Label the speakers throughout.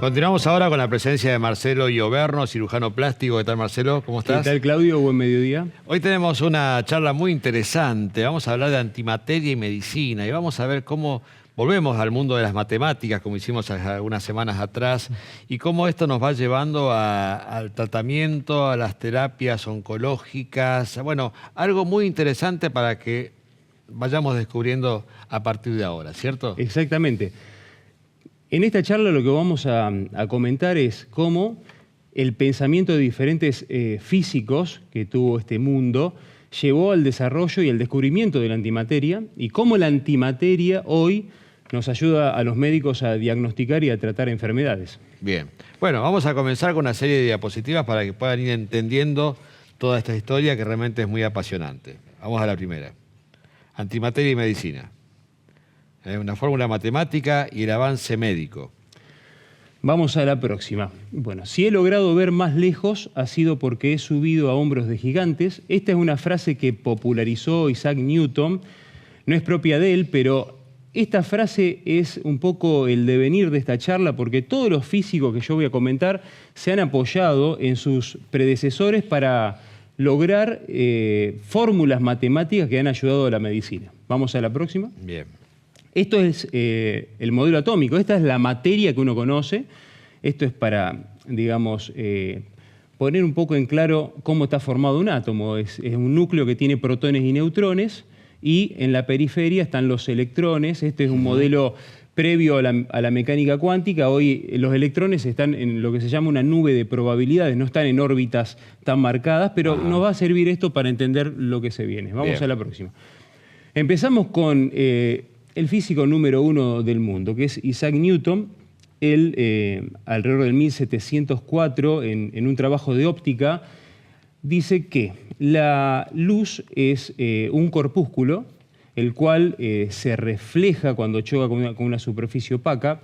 Speaker 1: Continuamos ahora con la presencia de Marcelo Ioberno, cirujano plástico. ¿Qué tal, Marcelo? ¿Cómo estás?
Speaker 2: ¿Qué tal, Claudio? Buen mediodía.
Speaker 1: Hoy tenemos una charla muy interesante. Vamos a hablar de antimateria y medicina y vamos a ver cómo volvemos al mundo de las matemáticas, como hicimos algunas semanas atrás, y cómo esto nos va llevando al tratamiento, a las terapias oncológicas. Bueno, algo muy interesante para que vayamos descubriendo a partir de ahora, ¿cierto?
Speaker 2: Exactamente. En esta charla lo que vamos a comentar es cómo el pensamiento de diferentes físicos que tuvo este mundo llevó al desarrollo y al descubrimiento de la antimateria y cómo la antimateria hoy nos ayuda a los médicos a diagnosticar y a tratar enfermedades.
Speaker 1: Bien. Bueno, vamos a comenzar con una serie de diapositivas para que puedan ir entendiendo toda esta historia que realmente es muy apasionante. Vamos a la primera. Antimateria y medicina. Una fórmula matemática y el avance médico.
Speaker 2: Vamos a la próxima. Bueno, si he logrado ver más lejos ha sido porque he subido a hombros de gigantes. Esta es una frase que popularizó Isaac Newton. No es propia de él, pero esta frase es un poco el devenir de esta charla porque todos los físicos que yo voy a comentar se han apoyado en sus predecesores para lograr fórmulas matemáticas que han ayudado a la medicina. Vamos a la próxima.
Speaker 1: Bien.
Speaker 2: Esto es el modelo atómico, esta es la materia que uno conoce. Esto es para, digamos, poner un poco en claro cómo está formado un átomo. Es un núcleo que tiene protones y neutrones y en la periferia están los electrones. Este es un modelo previo a la mecánica cuántica. Hoy los electrones están en lo que se llama una nube de probabilidades, no están en órbitas tan marcadas, pero nos va a servir esto para entender lo que se viene. Vamos a la próxima. Empezamos con el físico número uno del mundo, que es Isaac Newton. Él, alrededor del 1704, en un trabajo de óptica, dice que la luz es un corpúsculo, el cual se refleja cuando choca con una superficie opaca.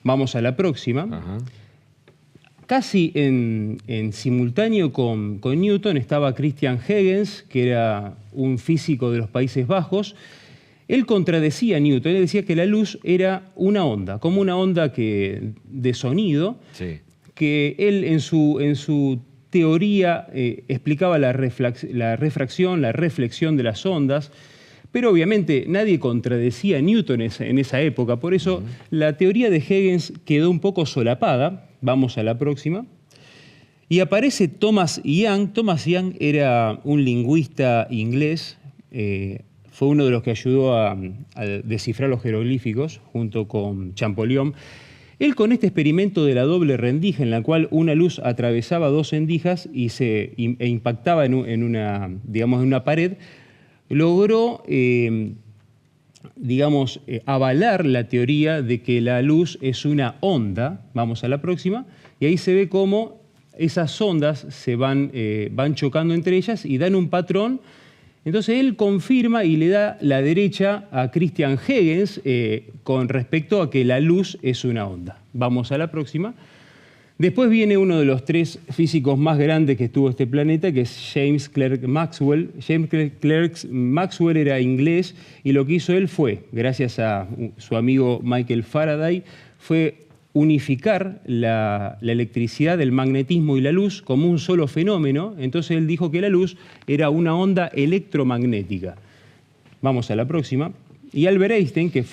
Speaker 2: Vamos a la próxima. Ajá. Casi en simultáneo con Newton estaba Christian Huygens, que era un físico de los Países Bajos. Él contradecía a Newton, él decía que la luz era una onda, como una onda de sonido, sí, que él en su teoría explicaba la refracción, la reflexión de las ondas, pero obviamente nadie contradecía a Newton en esa época, por eso la teoría de Huygens quedó un poco solapada. Vamos a la próxima. Y aparece Thomas Young. Thomas Young era un lingüista inglés, fue uno de los que ayudó a descifrar los jeroglíficos junto con Champollion. Él, con este experimento de la doble rendija, en la cual una luz atravesaba dos rendijas e impactaba en una pared, logró avalar la teoría de que la luz es una onda. Vamos a la próxima. Y ahí se ve cómo esas ondas se van chocando entre ellas y dan un patrón. Entonces él confirma y le da la derecha a Christian Huygens con respecto a que la luz es una onda. Vamos a la próxima. Después viene uno de los tres físicos más grandes que tuvo este planeta, que es James Clerk Maxwell. James Clerk Maxwell era inglés y lo que hizo él fue, gracias a su amigo Michael Faraday, fue unificar la electricidad, el magnetismo y la luz como un solo fenómeno. Entonces él dijo que la luz era una onda electromagnética. Vamos a la próxima. Y Albert Einstein, que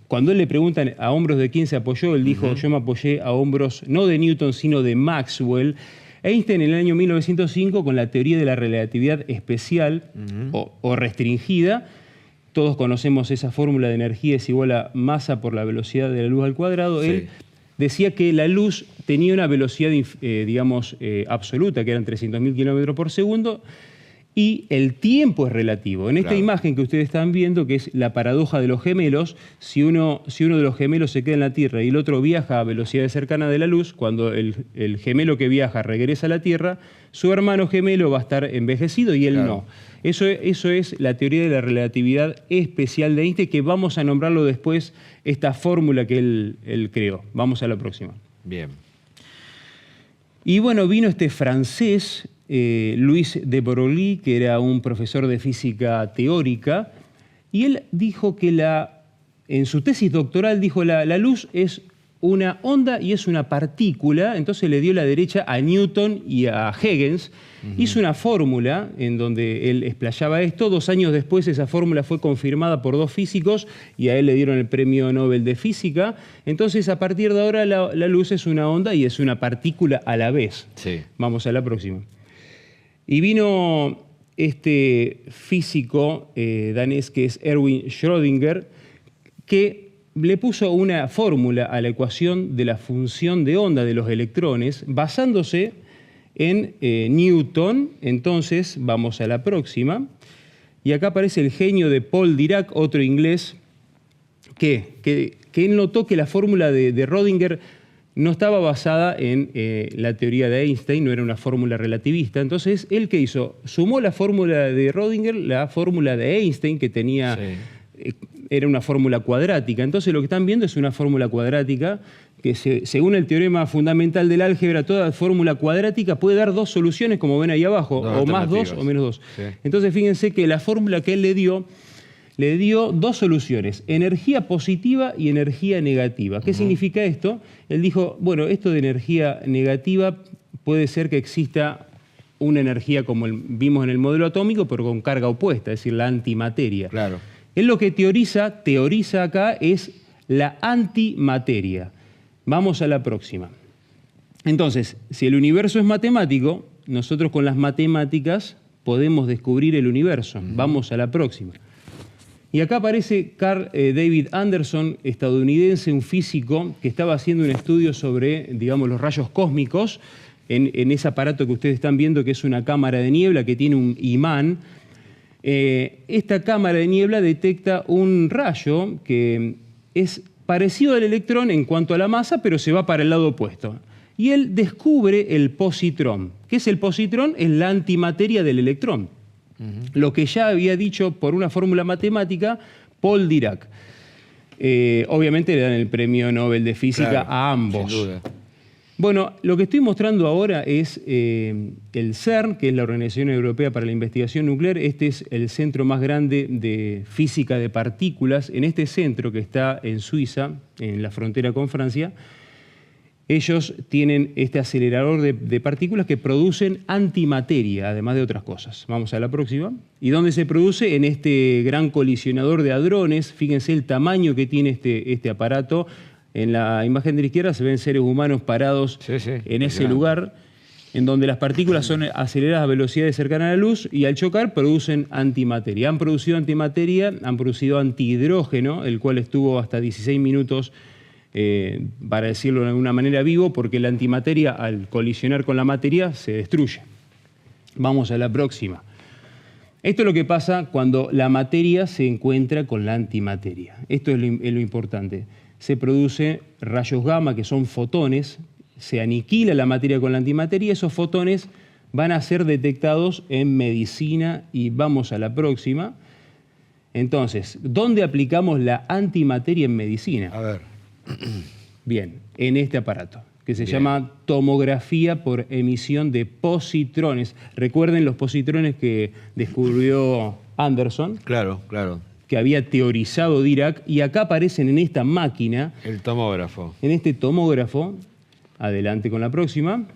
Speaker 2: cuando él le preguntan a hombros de quién se apoyó, él dijo, yo me apoyé a hombros no de Newton, sino de Maxwell. Einstein en el año 1905, con la teoría de la relatividad especial o restringida, todos conocemos esa fórmula de energía es igual a masa por la velocidad de la luz al cuadrado. Sí. Él decía que la luz tenía una velocidad, absoluta, que eran 300.000 kilómetros por segundo, y el tiempo es relativo. En esta imagen que ustedes están viendo, que es la paradoja de los gemelos, si uno de los gemelos se queda en la Tierra y el otro viaja a velocidades cercanas de la luz, cuando el gemelo que viaja regresa a la Tierra, su hermano gemelo va a estar envejecido y él no. Eso es la teoría de la relatividad especial de Einstein, que vamos a nombrarlo después, esta fórmula que él creó. Vamos a la próxima.
Speaker 1: Bien.
Speaker 2: Y bueno, vino este francés, Louis de Broglie, que era un profesor de física teórica, y él dijo que en su tesis doctoral dijo la luz es una onda y es una partícula, entonces le dio la derecha a Newton y a Huygens. Hizo una fórmula en donde él explayaba esto. 2 años después esa fórmula fue confirmada por 2 físicos y a él le dieron el premio Nobel de Física. Entonces, a partir de ahora, la luz es una onda y es una partícula a la vez.
Speaker 1: Sí.
Speaker 2: Vamos a la próxima. Y vino este físico danés que es Erwin Schrödinger, que le puso una fórmula a la ecuación de la función de onda de los electrones basándose en Newton. Entonces, vamos a la próxima. Y acá aparece el genio de Paul Dirac, otro inglés, que él notó que la fórmula de Schrödinger no estaba basada en la teoría de Einstein, no era una fórmula relativista. Entonces, ¿él qué hizo? Sumó la fórmula de Schrödinger, la fórmula de Einstein, que tenía...
Speaker 1: Sí.
Speaker 2: Era una fórmula cuadrática. Entonces lo que están viendo es una fórmula cuadrática que según el teorema fundamental del álgebra, toda fórmula cuadrática puede dar 2 soluciones, como ven ahí abajo, o más 2 o menos 2.
Speaker 1: Sí.
Speaker 2: Entonces fíjense que la fórmula que él le dio 2 soluciones, energía positiva y energía negativa. ¿Qué significa esto? Él dijo, bueno, esto de energía negativa puede ser que exista una energía como vimos en el modelo atómico, pero con carga opuesta, es decir, la antimateria.
Speaker 1: Claro.
Speaker 2: Él lo que teoriza acá es la antimateria. Vamos a la próxima. Entonces, si el universo es matemático, nosotros con las matemáticas podemos descubrir el universo. Vamos a la próxima. Y acá aparece Carl David Anderson, estadounidense, un físico que estaba haciendo un estudio sobre, digamos, los rayos cósmicos en ese aparato que ustedes están viendo, que es una cámara de niebla que tiene un imán. Esta cámara de niebla detecta un rayo que es parecido al electrón en cuanto a la masa, pero se va para el lado opuesto. Y él descubre el positrón. ¿Qué es el positrón? Es la antimateria del electrón. Lo que ya había dicho por una fórmula matemática Paul Dirac. Obviamente le dan el premio Nobel de Física,
Speaker 1: claro,
Speaker 2: a ambos.
Speaker 1: sin duda.
Speaker 2: Bueno, lo que estoy mostrando ahora es el CERN, que es la Organización Europea para la Investigación Nuclear. Este es el centro más grande de física de partículas. En este centro, que está en Suiza, en la frontera con Francia, ellos tienen este acelerador de partículas que producen antimateria, además de otras cosas. Vamos a la próxima. ¿Y dónde se produce? En este gran colisionador de hadrones. Fíjense el tamaño que tiene este aparato. En la imagen de la izquierda se ven seres humanos parados en ese lugar, en donde las partículas son aceleradas a velocidades cercanas a la luz y al chocar producen antimateria. Han producido antimateria, han producido antihidrógeno, el cual estuvo hasta 16 minutos, para decirlo de alguna manera, vivo, porque la antimateria al colisionar con la materia se destruye. Vamos a la próxima. Esto es lo que pasa cuando la materia se encuentra con la antimateria. Esto es lo importante. Se produce rayos gamma, que son fotones, se aniquila la materia con la antimateria, y esos fotones van a ser detectados en medicina. Y vamos a la próxima. Entonces, ¿dónde aplicamos la antimateria en medicina?
Speaker 1: A ver.
Speaker 2: Bien, en este aparato, que se llama tomografía por emisión de positrones. Recuerden los positrones que descubrió Anderson.
Speaker 1: Claro, claro.
Speaker 2: Que había teorizado Dirac, y acá aparecen en esta máquina.
Speaker 1: El tomógrafo.
Speaker 2: En este tomógrafo. Adelante con la próxima.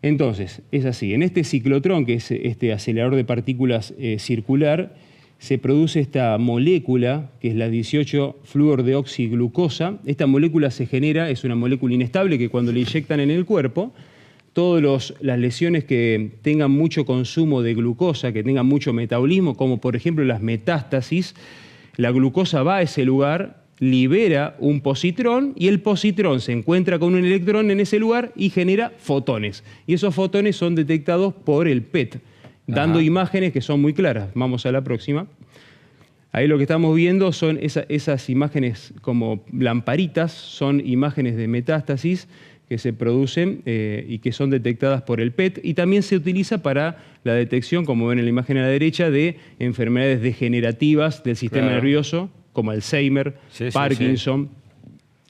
Speaker 2: Entonces, es así. En este ciclotrón, que es este acelerador de partículas circular, se produce esta molécula, que es la 18-fluorodeoxiglucosa. Esta molécula se genera, es una molécula inestable que cuando le inyectan en el cuerpo, todas las lesiones que tengan mucho consumo de glucosa, que tengan mucho metabolismo, como por ejemplo las metástasis, la glucosa va a ese lugar, libera un positrón y el positrón se encuentra con un electrón en ese lugar y genera fotones. Y esos fotones son detectados por el PET, dando imágenes que son muy claras. Vamos a la próxima. Ahí lo que estamos viendo son esas imágenes como lamparitas, son imágenes de metástasis que se producen y que son detectadas por el PET, y también se utiliza para la detección, como ven en la imagen a la derecha, de enfermedades degenerativas del sistema nervioso, como Alzheimer, Parkinson.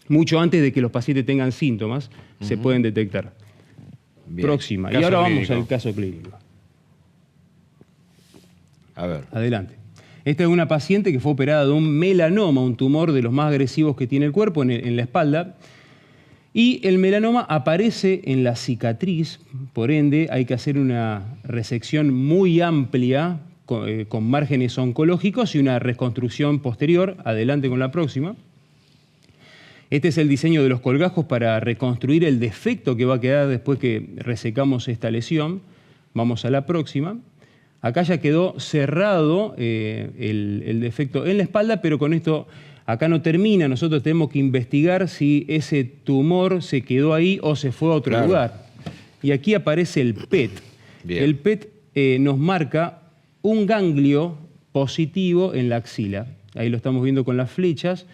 Speaker 2: Mucho antes de que los pacientes tengan síntomas, se pueden detectar.
Speaker 1: Bien.
Speaker 2: Próxima.
Speaker 1: Caso
Speaker 2: y ahora
Speaker 1: clínico.
Speaker 2: vamos al caso clínico.
Speaker 1: A ver.
Speaker 2: Adelante. Esta es una paciente que fue operada de un melanoma, un tumor de los más agresivos que tiene el cuerpo en la espalda. Y el melanoma aparece en la cicatriz, por ende hay que hacer una resección muy amplia con márgenes oncológicos y una reconstrucción posterior. Adelante con la próxima. Este es el diseño de los colgajos para reconstruir el defecto que va a quedar después que resecamos esta lesión. Vamos a la próxima. Acá ya quedó cerrado el defecto en la espalda, pero con esto acá no termina. Nosotros tenemos que investigar si ese tumor se quedó ahí o se fue a otro lugar. Y aquí aparece el PET.
Speaker 1: Bien.
Speaker 2: El PET nos marca un ganglio positivo en la axila. Ahí lo estamos viendo con las flechas.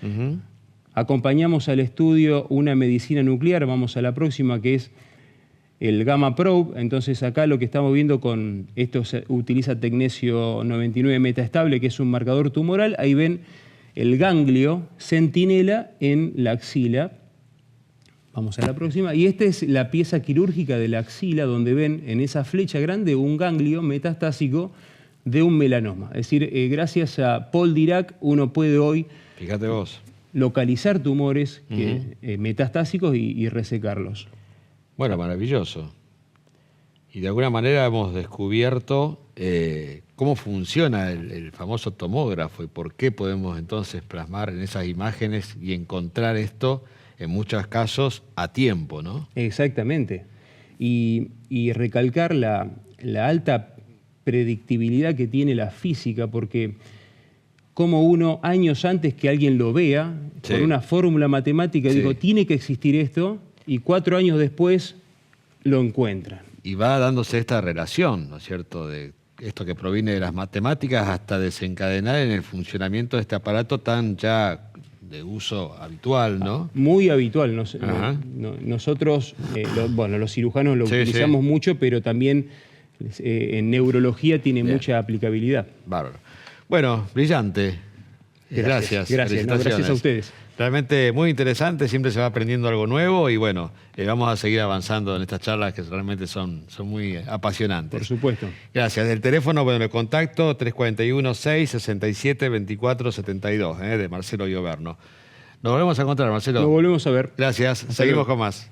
Speaker 2: Acompañamos al estudio una medicina nuclear. Vamos a la próxima, que es el Gamma Probe. Entonces acá lo que estamos viendo con esto se utiliza tecnesio 99 metaestable, que es un marcador tumoral. Ahí ven el ganglio centinela en la axila. Vamos a la próxima. Y esta es la pieza quirúrgica de la axila, donde ven en esa flecha grande un ganglio metastásico de un melanoma. Es decir, gracias a Paul Dirac uno puede hoy,
Speaker 1: fíjate vos,
Speaker 2: localizar tumores metastásicos y resecarlos.
Speaker 1: Bueno, maravilloso. Y de alguna manera hemos descubierto cómo funciona el famoso tomógrafo y por qué podemos entonces plasmar en esas imágenes y encontrar esto, en muchos casos, a tiempo, ¿no?
Speaker 2: Exactamente. Y recalcar la alta predictibilidad que tiene la física, porque como uno, años antes que alguien lo vea, con una fórmula matemática, digo, tiene que existir esto, y 4 años después lo encuentran.
Speaker 1: Y va dándose esta relación, ¿no es cierto?, de esto que proviene de las matemáticas hasta desencadenar en el funcionamiento de este aparato tan ya de uso habitual, ¿no?
Speaker 2: Muy habitual. Nosotros, los cirujanos lo utilizamos mucho, pero también en neurología tiene mucha aplicabilidad.
Speaker 1: Bárbaro. Bueno, brillante. Gracias.
Speaker 2: Gracias a ustedes.
Speaker 1: Realmente muy interesante, siempre se va aprendiendo algo nuevo y bueno, vamos a seguir avanzando en estas charlas que realmente son muy apasionantes.
Speaker 2: Por supuesto.
Speaker 1: Gracias. El teléfono, bueno, el contacto 341-667-2472, de Marcelo Gioverno. Nos volvemos a encontrar, Marcelo.
Speaker 2: Nos volvemos a ver.
Speaker 1: Gracias. Seguimos con más.